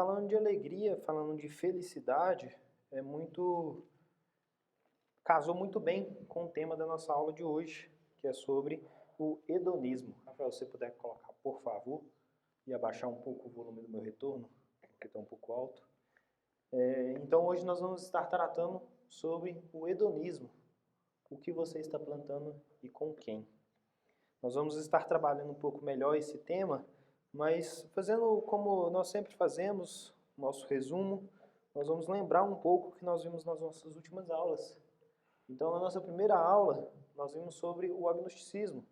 falando de alegria, falando de felicidade, casou muito bem com o tema da nossa aula de hoje, que é sobre o hedonismo. Rafael, se você puder colocar, por favor, e abaixar um pouco o volume do meu retorno, porque está um pouco alto. Então, hoje nós vamos estar tratando sobre o hedonismo. O que você está plantando e com quem? Nós vamos estar trabalhando um pouco melhor esse tema, mas fazendo como nós sempre fazemos, nosso resumo, nós vamos lembrar um pouco o que nós vimos nas nossas últimas aulas. Então, na nossa primeira aula, nós vimos sobre o agnosticismo.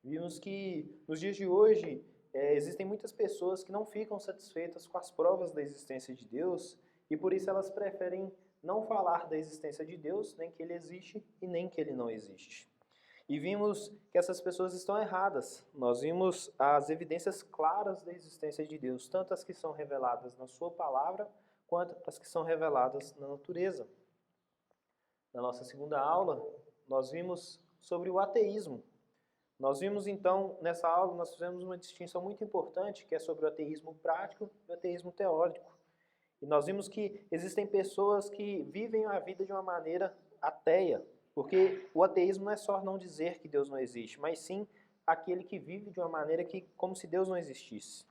Vimos que, nos dias de hoje, existem muitas pessoas que não ficam satisfeitas com as provas da existência de Deus e, por isso, elas preferem não falar da existência de Deus, nem que Ele existe e nem que Ele não existe. E vimos que essas pessoas estão erradas. Nós vimos as evidências claras da existência de Deus, tanto as que são reveladas na sua palavra, quanto as que são reveladas na natureza. Na nossa segunda aula, nós vimos sobre o ateísmo. Nós vimos então, nessa aula, nós fizemos uma distinção muito importante, que é sobre o ateísmo prático e o ateísmo teórico. E nós vimos que existem pessoas que vivem a vida de uma maneira ateia, porque o ateísmo não é só não dizer que Deus não existe, mas sim aquele que vive de uma maneira como se Deus não existisse.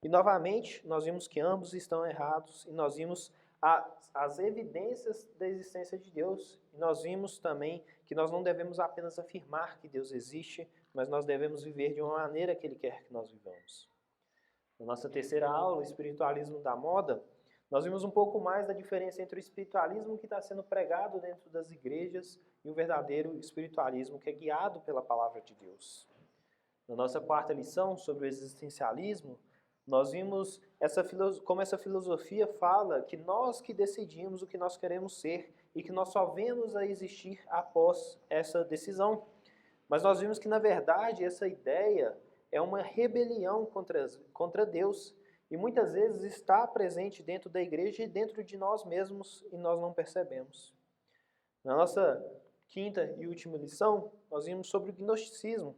E novamente, nós vimos que ambos estão errados e nós vimos as evidências da existência de Deus. E nós vimos também que nós não devemos apenas afirmar que Deus existe, mas nós devemos viver de uma maneira que Ele quer que nós vivamos. Na nossa terceira aula, o espiritualismo da moda, nós vimos um pouco mais da diferença entre o espiritualismo que está sendo pregado dentro das igrejas e o verdadeiro espiritualismo que é guiado pela palavra de Deus. Na nossa quarta lição, sobre o existencialismo, nós vimos como essa filosofia fala que nós que decidimos o que nós queremos ser e que nós só vemos a existir após essa decisão. Mas nós vimos que, na verdade, essa ideia é uma rebelião contra Deus e muitas vezes está presente dentro da igreja e dentro de nós mesmos e nós não percebemos. Na nossa quinta e última lição, nós vimos sobre o gnosticismo,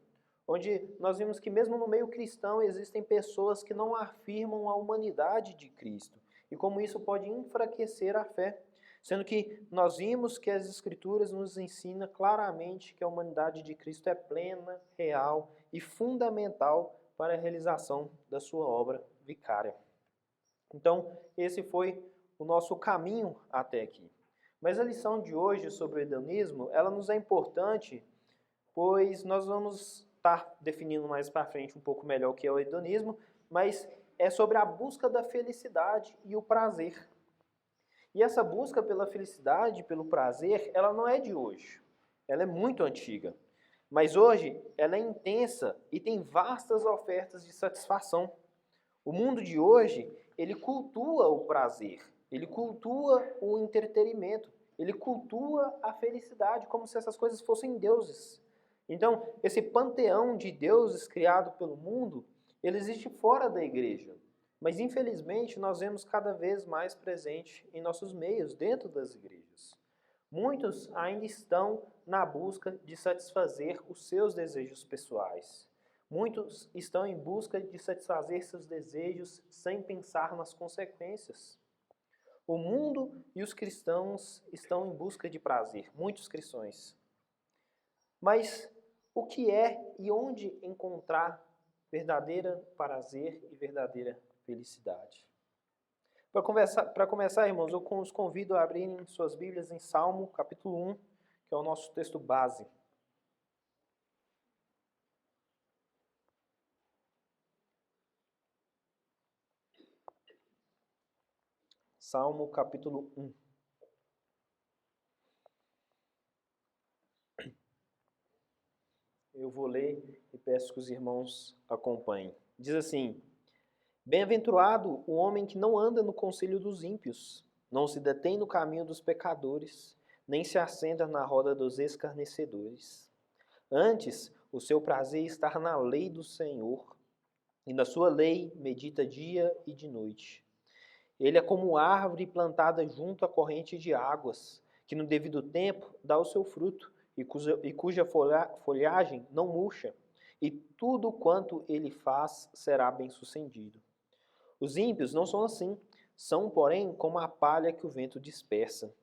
onde nós vimos que mesmo no meio cristão existem pessoas que não afirmam a humanidade de Cristo e como isso pode enfraquecer a fé, sendo que nós vimos que as Escrituras nos ensinam claramente que a humanidade de Cristo é plena, real e fundamental para a realização da sua obra vicária. Então, esse foi o nosso caminho até aqui. Mas a lição de hoje sobre o hedonismo, ela nos é importante, pois nós vamos estar definindo mais para frente um pouco melhor o que é o hedonismo, mas é sobre a busca da felicidade e o prazer. E essa busca pela felicidade, pelo prazer, ela não é de hoje. Ela é muito antiga. Mas hoje ela é intensa e tem vastas ofertas de satisfação. O mundo de hoje, ele cultua o prazer, ele cultua o entretenimento, ele cultua a felicidade, como se essas coisas fossem deuses. Então, esse panteão de deuses criado pelo mundo, ele existe fora da igreja. Mas, infelizmente, nós vemos cada vez mais presente em nossos meios, dentro das igrejas. Muitos ainda estão na busca de satisfazer os seus desejos pessoais. Muitos estão em busca de satisfazer seus desejos sem pensar nas consequências. O mundo e os cristãos estão em busca de prazer, muitos cristãos. Mas o que é e onde encontrar verdadeiro prazer e verdadeira felicidade? Para começar, irmãos, eu os convido a abrirem suas Bíblias em Salmo, capítulo 1, que é o nosso texto base. Salmo, capítulo 1. Eu vou ler e peço que os irmãos acompanhem. Diz assim: Bem-aventurado o homem que não anda no conselho dos ímpios, não se detém no caminho dos pecadores, nem se assenta na roda dos escarnecedores. Antes, o seu prazer está na lei do Senhor, e na sua lei medita dia e de noite. Ele é como árvore plantada junto à corrente de águas, que no devido tempo dá o seu fruto, e cuja folhagem não murcha, e tudo quanto ele faz será bem-sucedido. Os ímpios não são assim, São, porém, como a palha que o vento dispersa.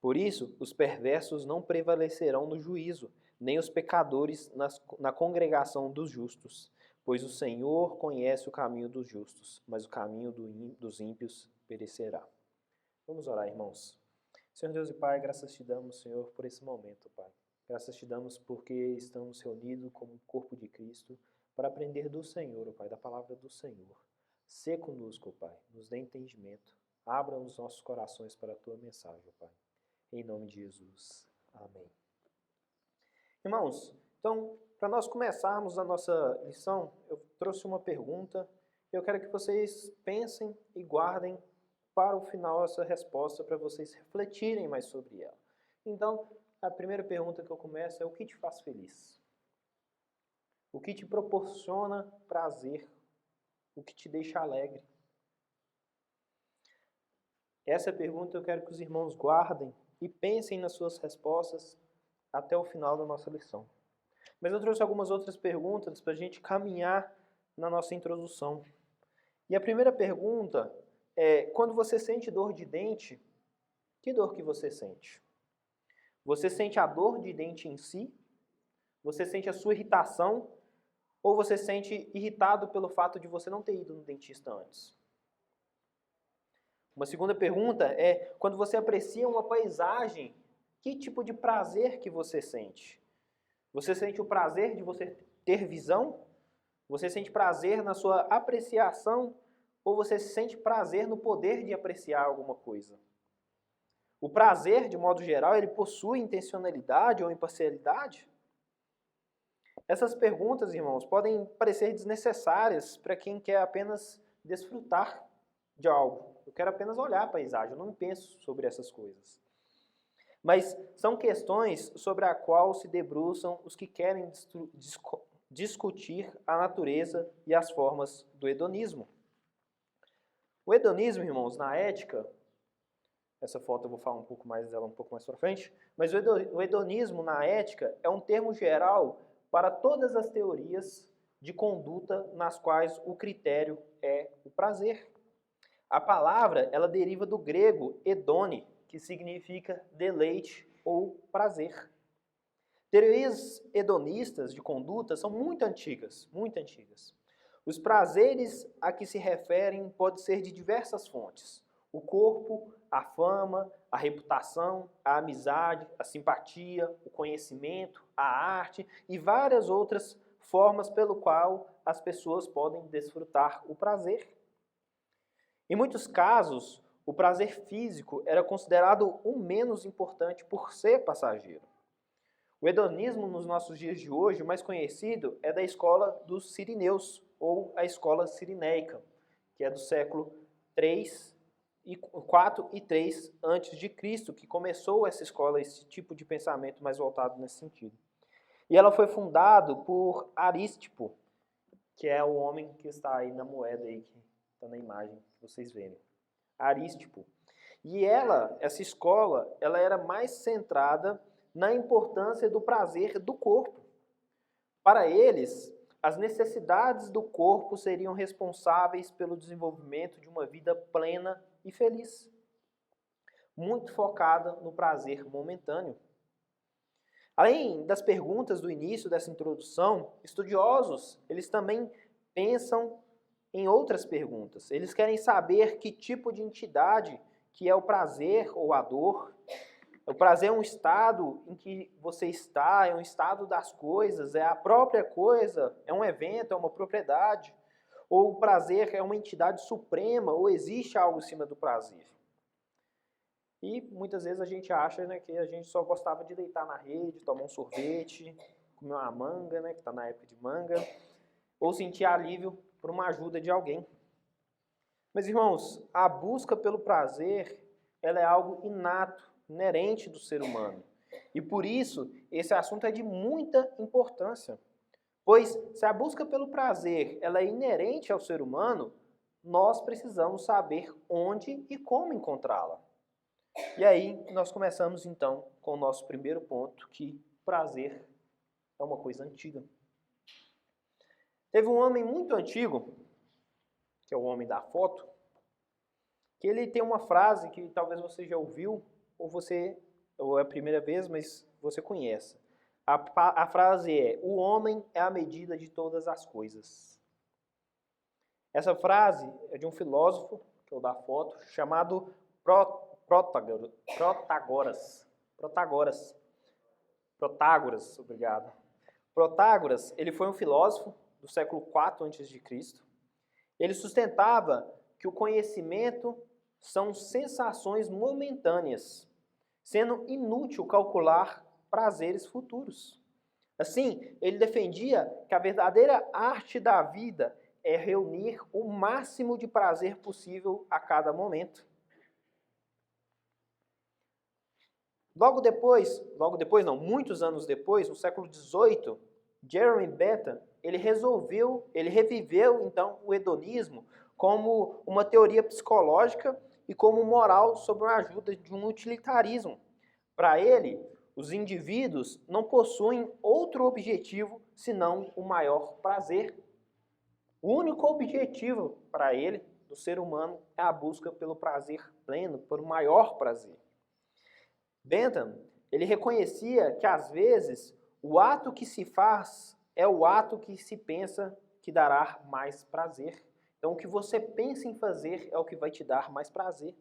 Por isso, os perversos não prevalecerão no juízo, nem os pecadores na congregação dos justos. Pois o Senhor conhece o caminho dos justos, mas o caminho dos ímpios perecerá. Vamos orar, irmãos. Senhor Deus e Pai, graças te damos, Senhor, por esse momento, Pai. Graças te damos porque estamos reunidos como corpo de Cristo para aprender do Senhor, Pai, da palavra do Senhor. Sê conosco, Pai, nos dê entendimento. Abra os nossos corações para a Tua mensagem, Pai. Em nome de Jesus. Amém. Irmãos, então, para nós começarmos a nossa lição, eu trouxe uma pergunta. Eu quero que vocês pensem e guardem para o final essa resposta, para vocês refletirem mais sobre ela. Então, a primeira pergunta que eu começo é: o que te faz feliz? O que te proporciona prazer? O que te deixa alegre? Essa pergunta eu quero que os irmãos guardem e pensem nas suas respostas até o final da nossa lição. Mas eu trouxe algumas outras perguntas para a gente caminhar na nossa introdução. E a primeira pergunta é: quando você sente dor de dente, que dor que você sente? Você sente a dor de dente em si? Você sente a sua irritação? Ou você se sente irritado pelo fato de você não ter ido no dentista antes? Uma segunda pergunta é: quando você aprecia uma paisagem, que tipo de prazer que você sente? Você sente o prazer de você ter visão? Você sente prazer na sua apreciação? Ou você sente prazer no poder de apreciar alguma coisa? O prazer, de modo geral, ele possui intencionalidade ou imparcialidade? Essas perguntas, irmãos, podem parecer desnecessárias para quem quer apenas desfrutar de algo. Eu quero apenas olhar a paisagem, eu não penso sobre essas coisas. Mas são questões sobre a qual se debruçam os que querem discutir a natureza e as formas do hedonismo. O hedonismo, irmãos, na ética, essa foto eu vou falar um pouco mais dela um pouco mais para frente, mas o hedonismo na ética é um termo geral para todas as teorias de conduta nas quais o critério é o prazer. A palavra, ela deriva do grego hedone, que significa deleite ou prazer. Teorias hedonistas de conduta são muito antigas, muito antigas. Os prazeres a que se referem podem ser de diversas fontes: o corpo, a fama, a reputação, a amizade, a simpatia, o conhecimento, a arte e várias outras formas pelo qual as pessoas podem desfrutar o prazer. Em muitos casos, o prazer físico era considerado o menos importante por ser passageiro. O hedonismo nos nossos dias de hoje, o mais conhecido, é da escola dos Sirineus, ou a escola sirineica, que é do século 4 e 3 a.C., que começou essa escola, esse tipo de pensamento mais voltado nesse sentido. E ela foi fundada por Arístipo, que é o homem que está aí na moeda, aí, que está na imagem que vocês verem. Arístipo. E essa escola, ela era mais centrada na importância do prazer do corpo. Para eles, as necessidades do corpo seriam responsáveis pelo desenvolvimento de uma vida plena e feliz, muito focada no prazer momentâneo. Além das perguntas do início dessa introdução, estudiosos, eles também pensam em outras perguntas. Eles querem saber que tipo de entidade que é o prazer ou a dor. O prazer é um estado em que você está, é um estado das coisas, é a própria coisa, é um evento, é uma propriedade. Ou o prazer é uma entidade suprema, ou existe algo em cima do prazer. E muitas vezes a gente acha, né, que a gente só gostava de deitar na rede, tomar um sorvete, comer uma manga, né, que está na época de manga, ou sentir alívio por uma ajuda de alguém. Mas, irmãos, a busca pelo prazer, ela é algo inato, inerente do ser humano. E por isso, esse assunto é de muita importância. Pois, se a busca pelo prazer ela é inerente ao ser humano, nós precisamos saber onde e como encontrá-la. E aí, nós começamos, então, com o nosso primeiro ponto, que prazer é uma coisa antiga. Teve um homem muito antigo, que é o homem da foto, que ele tem uma frase que talvez você já ouviu, ou é a primeira vez, mas você conhece. A frase é: o homem é a medida de todas as coisas. Essa frase é de um filósofo, que é o da foto, chamado Protágoras, obrigado. Protágoras, ele foi um filósofo do século IV a.C. Ele sustentava que o conhecimento são sensações momentâneas, sendo inútil calcular prazeres futuros. Assim, ele defendia que a verdadeira arte da vida é reunir o máximo de prazer possível a cada momento. Muitos anos depois, no século XVIII, Jeremy Bentham, ele reviveu então o hedonismo como uma teoria psicológica e como moral sob a ajuda de um utilitarismo. Para ele, os indivíduos não possuem outro objetivo senão o maior prazer. O único objetivo para ele, do ser humano, é a busca pelo prazer pleno, por maior prazer. Bentham, ele reconhecia que às vezes o ato que se faz é o ato que se pensa que dará mais prazer. Então o que você pensa em fazer é o que vai te dar mais prazer.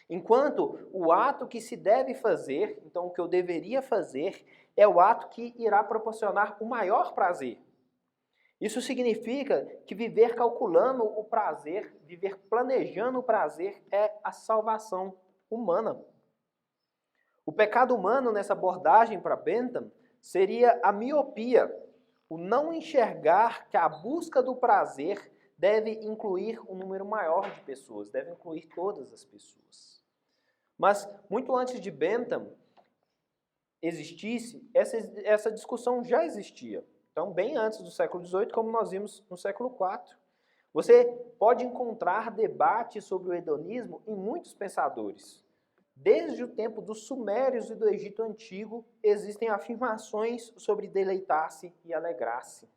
Enquanto o ato que se deve fazer, então o que eu deveria fazer, é o ato que irá proporcionar o maior prazer. Isso significa que viver calculando o prazer, viver planejando o prazer é a salvação humana. O pecado humano nessa abordagem para Bentham seria a miopia, o não enxergar que a busca do prazer deve incluir um número maior de pessoas, deve incluir todas as pessoas. Mas muito antes de Bentham existisse, essa discussão já existia. Então, bem antes do século XVIII, como nós vimos no século IV. Você pode encontrar debates sobre o hedonismo em muitos pensadores. Desde o tempo dos Sumérios e do Egito Antigo, existem afirmações sobre deleitar-se e alegrar-se.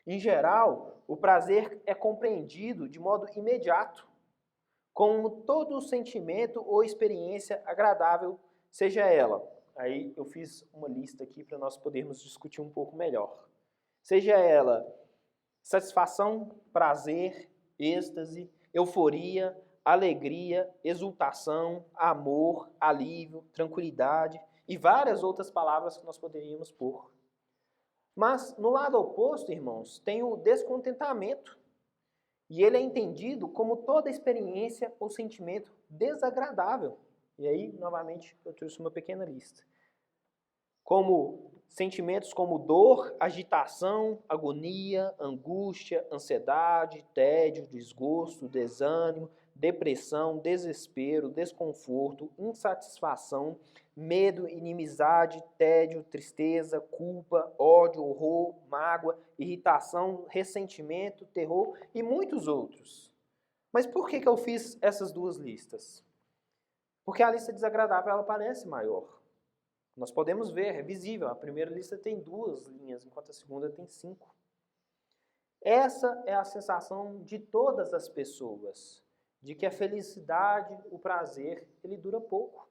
Em geral, o prazer é compreendido de modo imediato, como todo sentimento ou experiência agradável, seja ela. Aí eu fiz uma lista aqui para nós podermos discutir um pouco melhor. Seja ela satisfação, prazer, êxtase, euforia, alegria, exultação, amor, alívio, tranquilidade e várias outras palavras que nós poderíamos pôr. Mas no lado oposto, irmãos, tem o descontentamento. E ele é entendido como toda experiência ou sentimento desagradável. E aí, novamente, eu trouxe uma pequena lista. Como sentimentos como dor, agitação, agonia, angústia, ansiedade, tédio, desgosto, desânimo, depressão, desespero, desconforto, insatisfação, medo, inimizade, tédio, tristeza, culpa, ódio, horror, mágoa, irritação, ressentimento, terror e muitos outros. Mas por que eu fiz essas duas listas? Porque a lista desagradável ela parece maior. Nós podemos ver, é visível, a primeira lista tem 2 linhas, enquanto a segunda tem 5. Essa é a sensação de todas as pessoas, de que a felicidade, o prazer, ele dura pouco.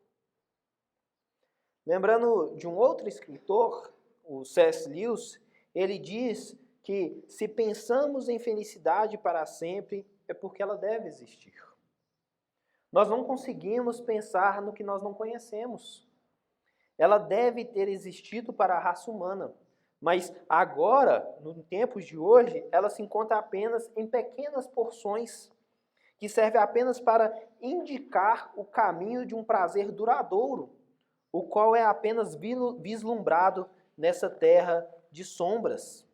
Lembrando de um outro escritor, o C.S. Lewis, ele diz que se pensamos em felicidade para sempre, é porque ela deve existir. Nós não conseguimos pensar no que nós não conhecemos. Ela deve ter existido para a raça humana, mas agora, nos tempos de hoje, ela se encontra apenas em pequenas porções, que servem apenas para indicar o caminho de um prazer duradouro, o qual é apenas vislumbrado nessa terra de sombras.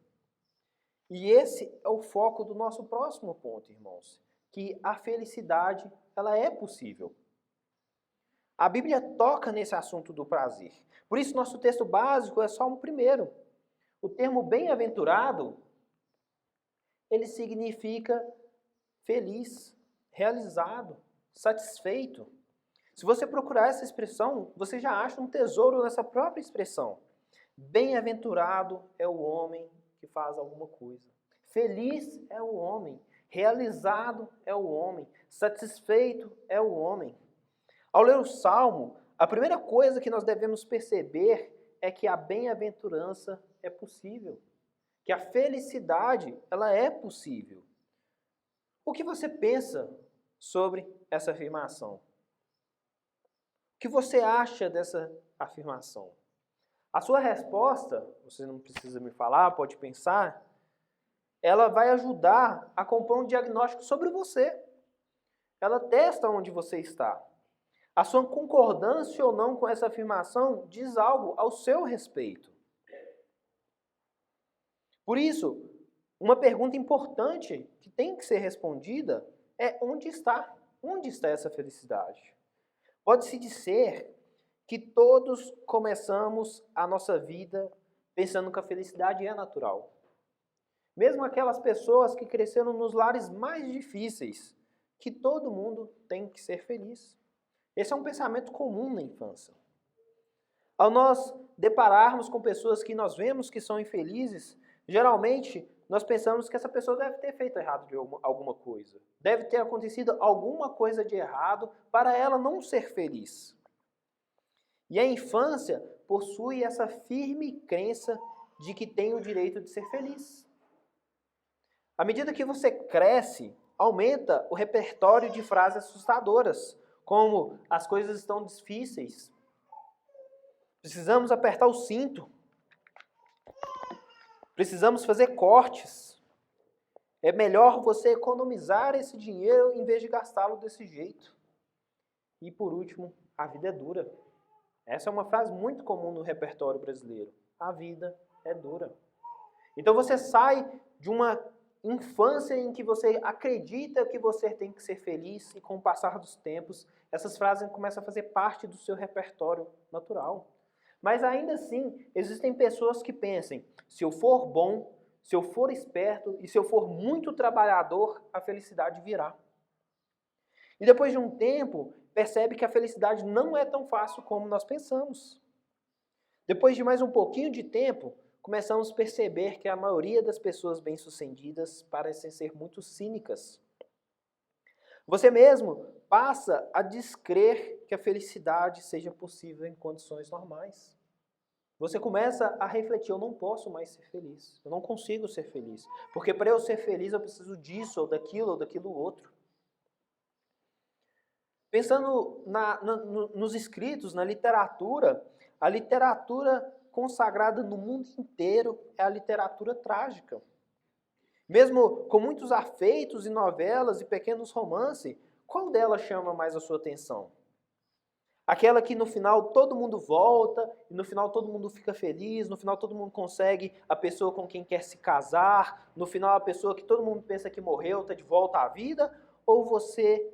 E esse é o foco do nosso próximo ponto, irmãos, que a felicidade, ela é possível. A Bíblia toca nesse assunto do prazer. Por isso, nosso texto básico é só um primeiro. O termo bem-aventurado, ele significa feliz, realizado, satisfeito. Se você procurar essa expressão, você já acha um tesouro nessa própria expressão. Bem-aventurado é o homem que faz alguma coisa. Feliz é o homem realizado é o homem, satisfeito é o homem. Ao ler o Salmo, a primeira coisa que nós devemos perceber é que a bem-aventurança é possível, que a felicidade, ela é possível. O que você pensa sobre essa afirmação? O que você acha dessa afirmação? A sua resposta, você não precisa me falar, pode pensar, ela vai ajudar a compor um diagnóstico sobre você. Ela testa onde você está. A sua concordância ou não com essa afirmação diz algo ao seu respeito. Por isso, uma pergunta importante que tem que ser respondida é onde está? Onde está essa felicidade? Pode-se dizer que todos começamos a nossa vida pensando que a felicidade é natural. Mesmo aquelas pessoas que cresceram nos lares mais difíceis, que todo mundo tem que ser feliz. Esse é um pensamento comum na infância. Ao nós depararmos com pessoas que nós vemos que são infelizes, geralmente nós pensamos que essa pessoa deve ter feito errado de alguma coisa. Deve ter acontecido alguma coisa de errado para ela não ser feliz. E a infância possui essa firme crença de que tem o direito de ser feliz. À medida que você cresce, aumenta o repertório de frases assustadoras, como as coisas estão difíceis, precisamos apertar o cinto, precisamos fazer cortes, é melhor você economizar esse dinheiro em vez de gastá-lo desse jeito. E por último, a vida é dura. Essa é uma frase muito comum no repertório brasileiro. A vida é dura. Então você sai de uma infância em que você acredita que você tem que ser feliz e com o passar dos tempos, essas frases começam a fazer parte do seu repertório natural. Mas ainda assim, existem pessoas que pensam, se eu for bom, se eu for esperto e se eu for muito trabalhador, a felicidade virá. E depois de um tempo, percebe que a felicidade não é tão fácil como nós pensamos. Depois de mais um pouquinho de tempo, começamos a perceber que a maioria das pessoas bem-sucedidas parecem ser muito cínicas. Você mesmo passa a descrer que a felicidade seja possível em condições normais. Você começa a refletir, eu não posso mais ser feliz, eu não consigo ser feliz, porque para eu ser feliz eu preciso disso, ou daquilo outro. Pensando nos escritos, na literatura, a literatura consagrada no mundo inteiro é a literatura trágica. Mesmo com muitos afeitos e novelas e pequenos romances, qual delas chama mais a sua atenção? Aquela que no final todo mundo volta, e no final todo mundo fica feliz, no final todo mundo consegue a pessoa com quem quer se casar, no final a pessoa que todo mundo pensa que morreu está de volta à vida, ou você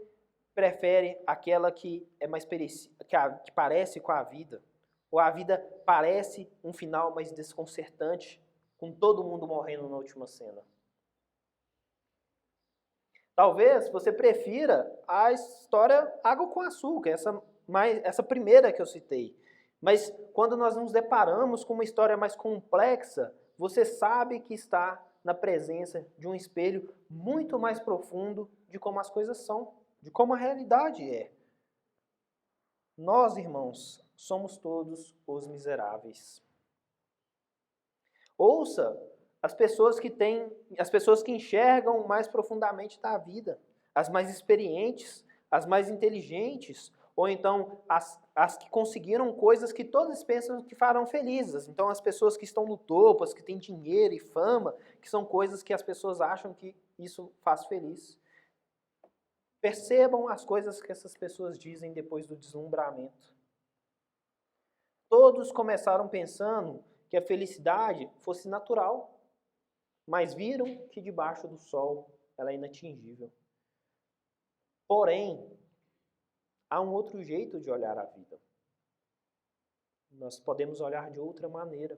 prefere aquela que é mais que parece com a vida? Ou a vida parece um final mais desconcertante, com todo mundo morrendo na última cena? Talvez você prefira a história Água com Açúcar, essa primeira que eu citei. Mas quando nós nos deparamos com uma história mais complexa, você sabe que está na presença de um espelho muito mais profundo de como as coisas são, de como a realidade é. Nós, irmãos, somos todos os miseráveis. Ouça as pessoas que enxergam mais profundamente da vida, as mais experientes, as mais inteligentes, ou então as que conseguiram coisas que todos pensam que farão felizes. Então as pessoas que estão no topo, as que têm dinheiro e fama, que são coisas que as pessoas acham que isso faz feliz. Percebam as coisas que essas pessoas dizem depois do deslumbramento. Todos começaram pensando que a felicidade fosse natural, mas viram que debaixo do sol ela é inatingível. Porém, há um outro jeito de olhar a vida. Nós podemos olhar de outra maneira,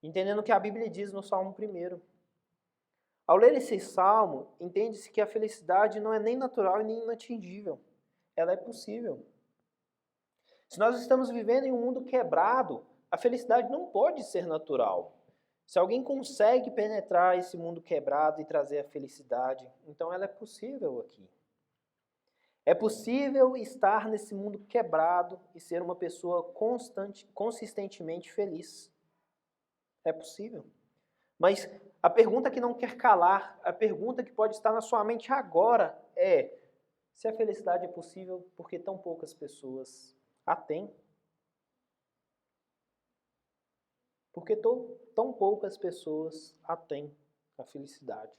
entendendo o que a Bíblia diz no Salmo 1. Ao ler esse salmo, entende-se que a felicidade não é nem natural e nem inatingível. Ela é possível. Se nós estamos vivendo em um mundo quebrado, a felicidade não pode ser natural. Se alguém consegue penetrar esse mundo quebrado e trazer a felicidade, então ela é possível aqui. É possível estar nesse mundo quebrado e ser uma pessoa consistentemente feliz. É possível. Mas a pergunta que não quer calar, a pergunta que pode estar na sua mente agora é: se a felicidade é possível, por que tão poucas pessoas a têm? Por que tão poucas pessoas a têm a felicidade?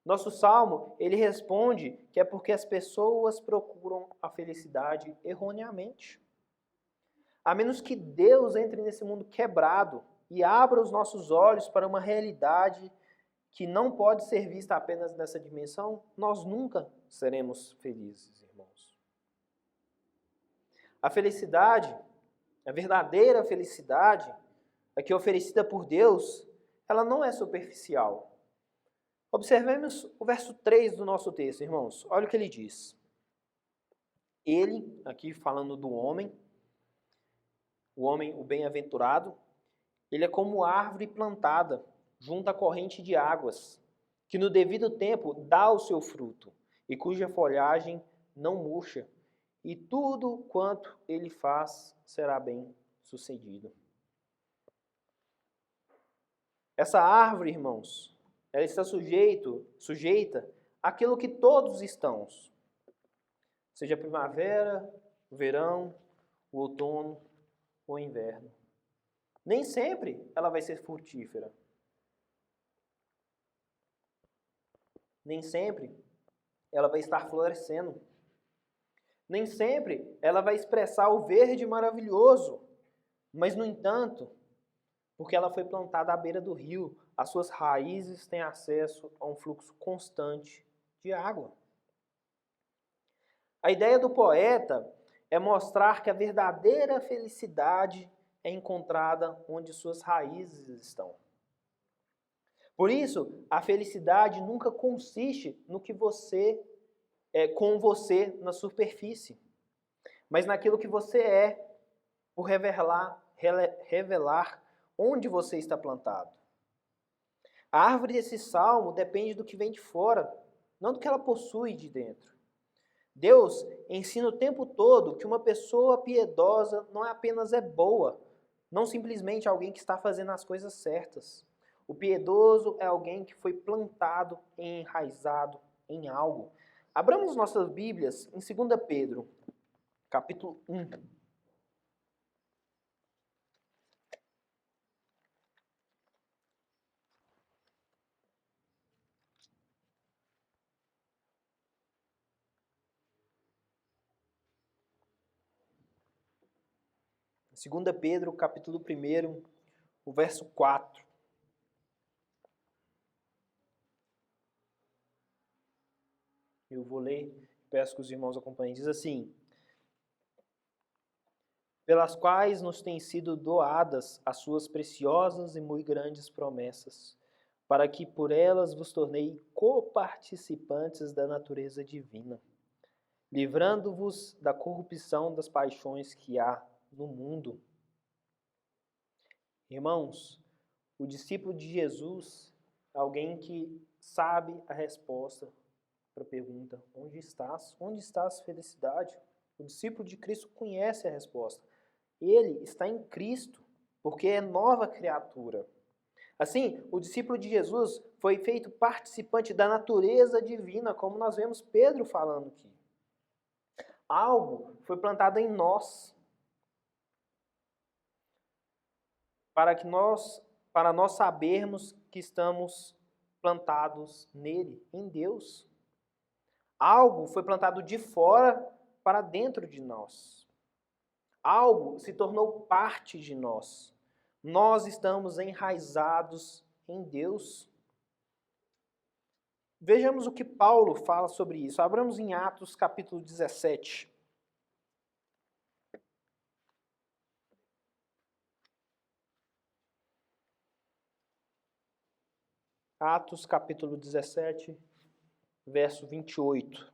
Nosso salmo, ele responde que é porque as pessoas procuram a felicidade erroneamente. A menos que Deus entre nesse mundo quebrado e abra os nossos olhos para uma realidade que não pode ser vista apenas nessa dimensão, nós nunca seremos felizes, irmãos. A felicidade, a verdadeira felicidade, a que é oferecida por Deus, ela não é superficial. Observemos o verso 3 do nosso texto, irmãos. Olha o que ele diz. Ele, aqui falando do homem, o bem-aventurado, ele é como árvore plantada junto à corrente de águas, que no devido tempo dá o seu fruto, e cuja folhagem não murcha, e tudo quanto ele faz será bem sucedido. Essa árvore, irmãos, ela está sujeita àquilo que todos estão, seja primavera, verão, o outono ou inverno. Nem sempre ela vai ser frutífera. Nem sempre ela vai estar florescendo. Nem sempre ela vai expressar o verde maravilhoso. Mas, no entanto, porque ela foi plantada à beira do rio, as suas raízes têm acesso a um fluxo constante de água. A ideia do poeta é mostrar que a verdadeira felicidade é encontrada onde suas raízes estão. Por isso, a felicidade nunca consiste no que com você na superfície, mas naquilo que você é, por revelar onde você está plantado. A árvore desse salmo depende do que vem de fora, não do que ela possui de dentro. Deus ensina o tempo todo que uma pessoa piedosa não apenas é boa, não simplesmente alguém que está fazendo as coisas certas. O piedoso é alguém que foi plantado e enraizado em algo. Abramos nossas Bíblias em 2 Pedro, capítulo 1. Segunda Pedro, capítulo 1, o verso 4. Eu vou ler, peço que os irmãos acompanhem. Diz assim: pelas quais nos têm sido doadas as suas preciosas e muito grandes promessas, para que por elas vos tornei coparticipantes da natureza divina, livrando-vos da corrupção das paixões que há no mundo. Irmãos, o discípulo de Jesus é alguém que sabe a resposta para a pergunta: onde estás? Onde está a felicidade? O discípulo de Cristo conhece a resposta. Ele está em Cristo, porque é nova criatura. Assim, o discípulo de Jesus foi feito participante da natureza divina, como nós vemos Pedro falando aqui. Algo foi plantado em nós, para nós sabermos que estamos plantados nele, em Deus. Algo foi plantado de fora para dentro de nós. Algo se tornou parte de nós. Nós estamos enraizados em Deus. Vejamos o que Paulo fala sobre isso. Abramos em Atos capítulo 17. Atos capítulo 17, verso 28.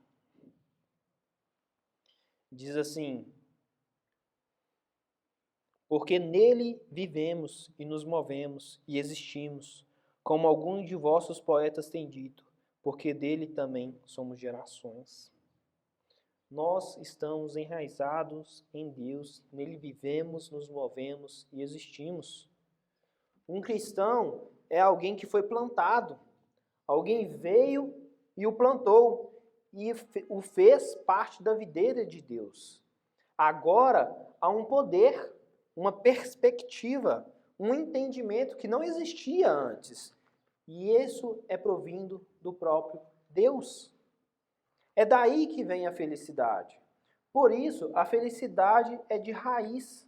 Diz assim: porque nele vivemos e nos movemos e existimos, como alguns de vossos poetas têm dito, porque dele também somos gerações. Nós estamos enraizados em Deus, nele vivemos, nos movemos e existimos. Um cristão é alguém que foi plantado, alguém veio e o plantou e o fez parte da videira de Deus. Agora há um poder, uma perspectiva, um entendimento que não existia antes. E isso é provindo do próprio Deus. É daí que vem a felicidade. Por isso, a felicidade é de raiz.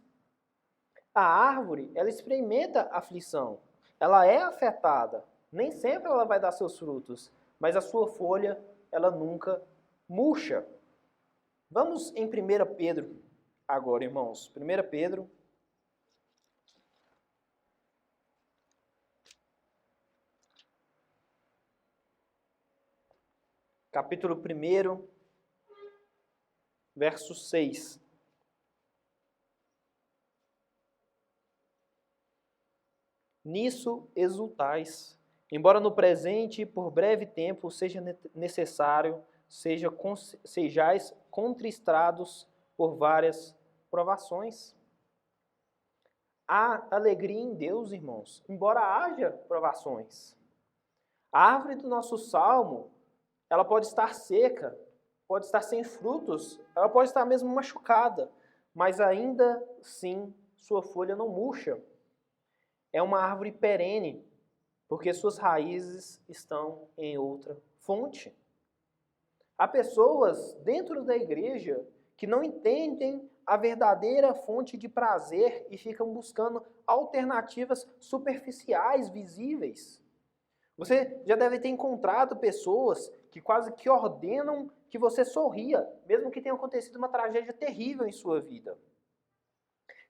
A árvore, ela experimenta aflição. Ela é afetada. Nem sempre ela vai dar seus frutos, mas a sua folha, ela nunca murcha. Vamos em 1 Pedro agora, irmãos. 1 Pedro, capítulo 1, verso 6. Nisso exultais, embora no presente, por breve tempo, seja necessário, sejais contristados por várias provações. Há alegria em Deus, irmãos, embora haja provações. A árvore do nosso salmo, ela pode estar seca, pode estar sem frutos, ela pode estar mesmo machucada, mas ainda assim sua folha não murcha. É uma árvore perene, porque suas raízes estão em outra fonte. Há pessoas dentro da igreja que não entendem a verdadeira fonte de prazer e ficam buscando alternativas superficiais, visíveis. Você já deve ter encontrado pessoas que quase que ordenam que você sorria, mesmo que tenha acontecido uma tragédia terrível em sua vida.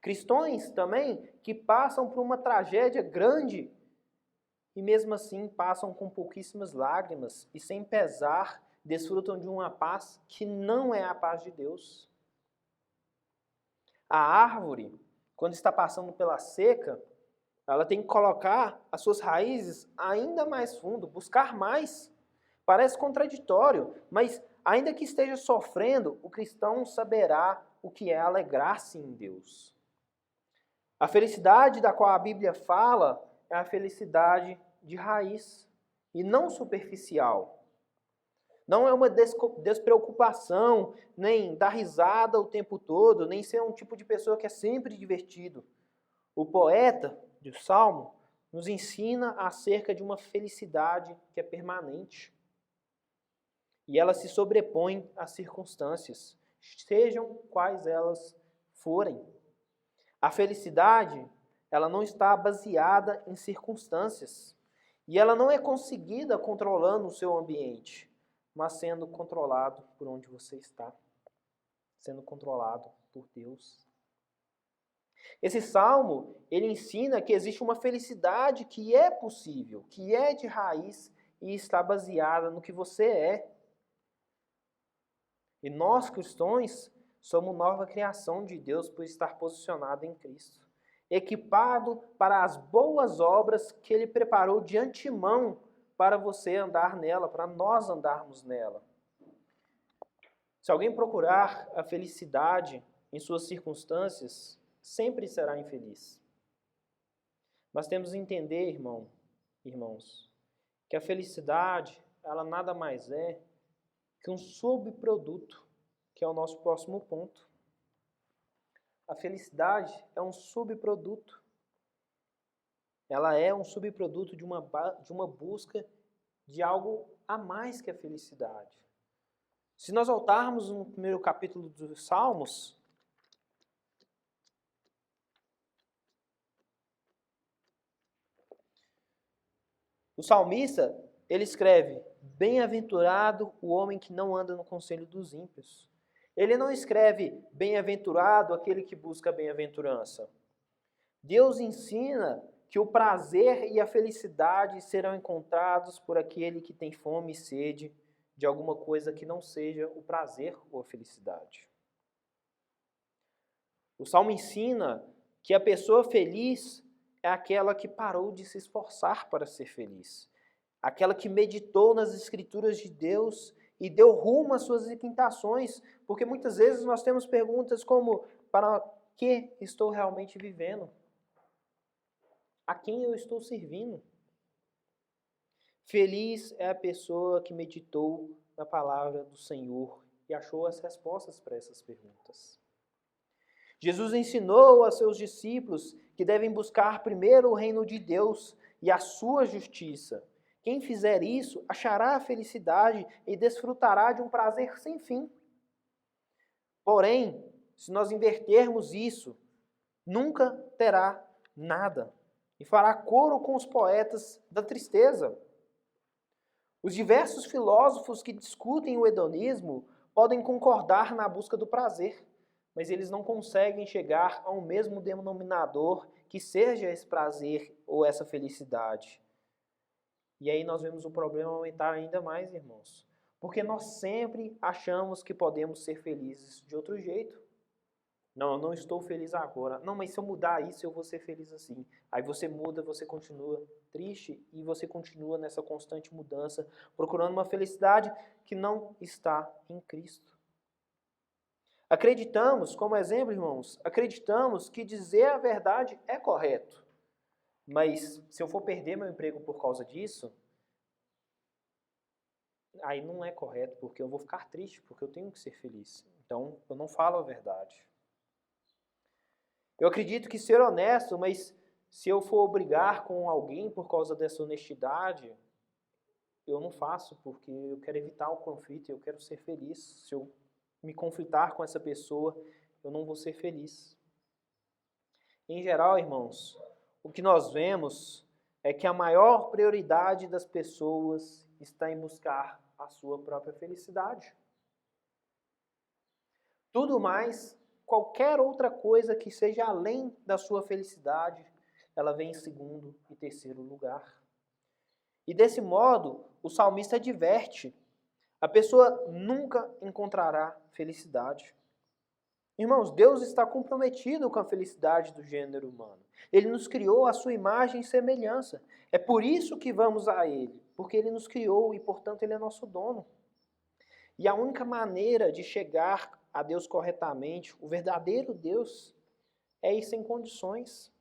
Cristãos também que passam por uma tragédia grande e mesmo assim passam com pouquíssimas lágrimas e sem pesar desfrutam de uma paz que não é a paz de Deus. A árvore, quando está passando pela seca, ela tem que colocar as suas raízes ainda mais fundo, buscar mais. Parece contraditório, mas ainda que esteja sofrendo, o cristão saberá o que é alegrar-se em Deus. A felicidade da qual a Bíblia fala é a felicidade de raiz e não superficial. Não é uma despreocupação, nem dar risada o tempo todo, nem ser um tipo de pessoa que é sempre divertido. O poeta do Salmo nos ensina acerca de uma felicidade que é permanente. E ela se sobrepõe às circunstâncias, sejam quais elas forem. A felicidade, ela não está baseada em circunstâncias. E ela não é conseguida controlando o seu ambiente, mas sendo controlado por onde você está. Sendo controlado por Deus. Esse salmo, ele ensina que existe uma felicidade que é possível, que é de raiz e está baseada no que você é. E nós, cristãos, somos nova criação de Deus por estar posicionado em Cristo, equipado para as boas obras que Ele preparou de antemão para você andar nela, para nós andarmos nela. Se alguém procurar a felicidade em suas circunstâncias, sempre será infeliz. Mas temos que entender, irmãos, que a felicidade, ela nada mais é que um subproduto, que é o nosso próximo ponto. A felicidade é um subproduto. Ela é um subproduto de uma busca de algo a mais que a felicidade. Se nós voltarmos no primeiro capítulo dos Salmos, o salmista, ele escreve: bem-aventurado o homem que não anda no conselho dos ímpios. Ele não escreve bem-aventurado aquele que busca a bem-aventurança. Deus ensina que o prazer e a felicidade serão encontrados por aquele que tem fome e sede de alguma coisa que não seja o prazer ou a felicidade. O Salmo ensina que a pessoa feliz é aquela que parou de se esforçar para ser feliz. Aquela que meditou nas Escrituras de Deus e deu rumo às suas inquietações, porque muitas vezes nós temos perguntas como: para que estou realmente vivendo? A quem eu estou servindo? Feliz é a pessoa que meditou na palavra do Senhor e achou as respostas para essas perguntas. Jesus ensinou a seus discípulos que devem buscar primeiro o reino de Deus e a sua justiça. Quem fizer isso achará a felicidade e desfrutará de um prazer sem fim. Porém, se nós invertermos isso, nunca terá nada e fará coro com os poetas da tristeza. Os diversos filósofos que discutem o hedonismo podem concordar na busca do prazer, mas eles não conseguem chegar a um mesmo denominador que seja esse prazer ou essa felicidade. E aí nós vemos o problema aumentar ainda mais, irmãos. Porque nós sempre achamos que podemos ser felizes de outro jeito. Não, eu não estou feliz agora. Não, mas se eu mudar isso, eu vou ser feliz assim. Aí você muda, você continua triste e você continua nessa constante mudança, procurando uma felicidade que não está em Cristo. Acreditamos, como exemplo, irmãos, acreditamos que dizer a verdade é correto. Mas se eu for perder meu emprego por causa disso, aí não é correto, porque eu vou ficar triste, porque eu tenho que ser feliz. Então, eu não falo a verdade. Eu acredito que ser honesto, mas se eu for brigar com alguém por causa dessa honestidade, eu não faço, porque eu quero evitar o conflito, eu quero ser feliz. Se eu me conflitar com essa pessoa, eu não vou ser feliz. Em geral, irmãos, o que nós vemos é que a maior prioridade das pessoas está em buscar a sua própria felicidade. Tudo mais, qualquer outra coisa que seja além da sua felicidade, ela vem em segundo e terceiro lugar. E desse modo, o salmista adverte: a pessoa nunca encontrará felicidade. Irmãos, Deus está comprometido com a felicidade do gênero humano. Ele nos criou à sua imagem e semelhança. É por isso que vamos a Ele, porque Ele nos criou e, portanto, Ele é nosso dono. E a única maneira de chegar a Deus corretamente, o verdadeiro Deus, é ir sem condições.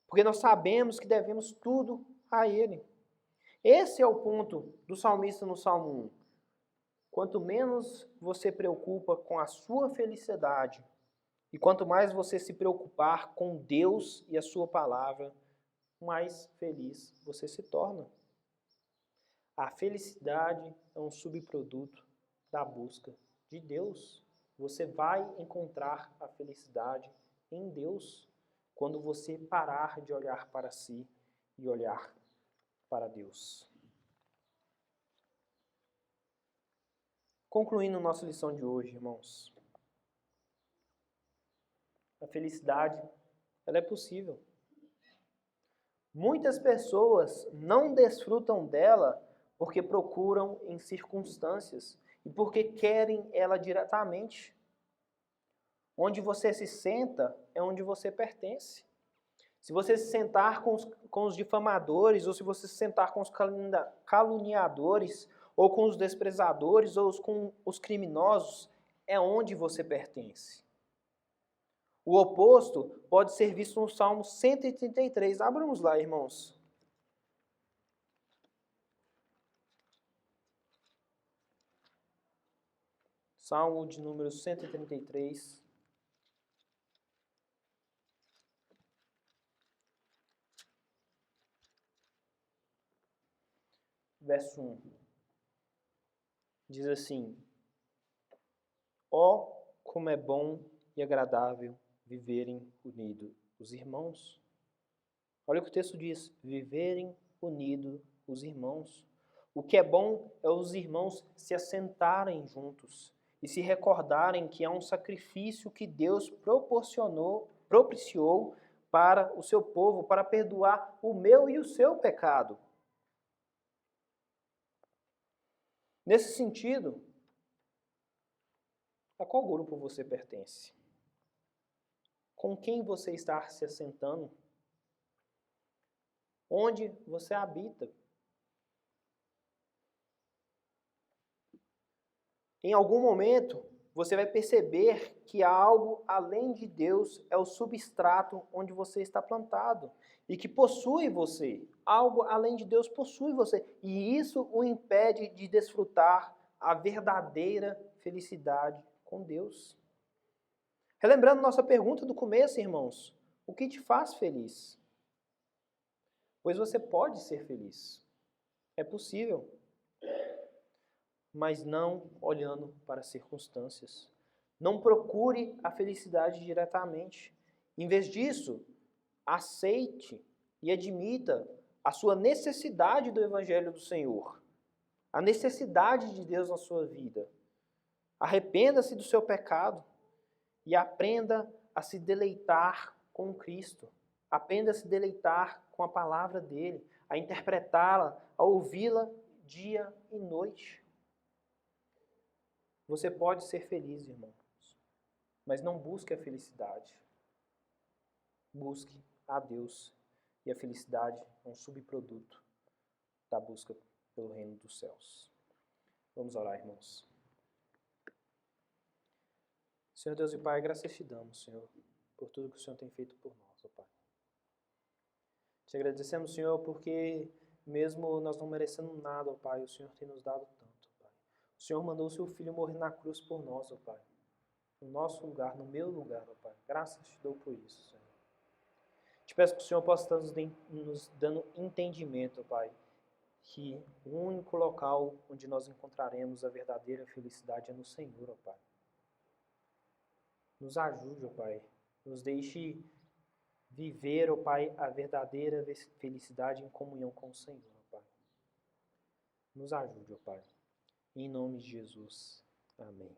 Porque nós sabemos que devemos tudo a Ele. Esse é o ponto do salmista no Salmo 1. Quanto menos você preocupa com a sua felicidade e quanto mais você se preocupar com Deus e a sua palavra, mais feliz você se torna. A felicidade é um subproduto da busca de Deus. Você vai encontrar a felicidade em Deus quando você parar de olhar para si e olhar para Deus. Concluindo nossa lição de hoje, irmãos. A felicidade, ela é possível. Muitas pessoas não desfrutam dela porque procuram em circunstâncias e porque querem ela diretamente. Onde você se senta é onde você pertence. Se você se sentar com os difamadores, ou se você se sentar com os caluniadores, ou com os desprezadores, ou com os criminosos, é onde você pertence. O oposto pode ser visto no Salmo 133. Abramos lá, irmãos. Salmo de número 133. Verso 1. Diz assim: ó, como é bom e agradável viverem unidos os irmãos. Olha o que o texto diz: viverem unidos os irmãos. O que é bom é os irmãos se assentarem juntos e se recordarem que é um sacrifício que Deus propiciou para o seu povo, para perdoar o meu e o seu pecado. Nesse sentido, a qual grupo você pertence? Com quem você está se assentando? Onde você habita? Em algum momento, você vai perceber que algo além de Deus é o substrato onde você está plantado e que possui você. Algo além de Deus possui você. E isso o impede de desfrutar a verdadeira felicidade com Deus. Relembrando nossa pergunta do começo, irmãos, o que te faz feliz? Pois você pode ser feliz. É possível. Mas não olhando para as circunstâncias. Não procure a felicidade diretamente. Em vez disso, aceite e admita a sua necessidade do Evangelho do Senhor, a necessidade de Deus na sua vida. Arrependa-se do seu pecado e aprenda a se deleitar com Cristo. Aprenda a se deleitar com a palavra dele, a interpretá-la, a ouvi-la dia e noite. Você pode ser feliz, irmãos, mas não busque a felicidade. Busque a Deus. E a felicidade é um subproduto da busca pelo reino dos céus. Vamos orar, irmãos. Senhor Deus e Pai, graças te damos, Senhor, por tudo que o Senhor tem feito por nós, ó Pai. Te agradecemos, Senhor, porque mesmo nós não merecendo nada, ó Pai, o Senhor tem nos dado tanto, ó Pai. O Senhor mandou o seu Filho morrer na cruz por nós, ó Pai. No nosso lugar, no meu lugar, ó Pai. Graças te dou por isso, Senhor. Te peço que o Senhor possa estar nos dando entendimento, ó Pai, que o único local onde nós encontraremos a verdadeira felicidade é no Senhor, ó Pai. Nos ajude, ó Pai. Nos deixe viver, ó Pai, a verdadeira felicidade em comunhão com o Senhor, ó Pai. Nos ajude, ó Pai. Em nome de Jesus. Amém.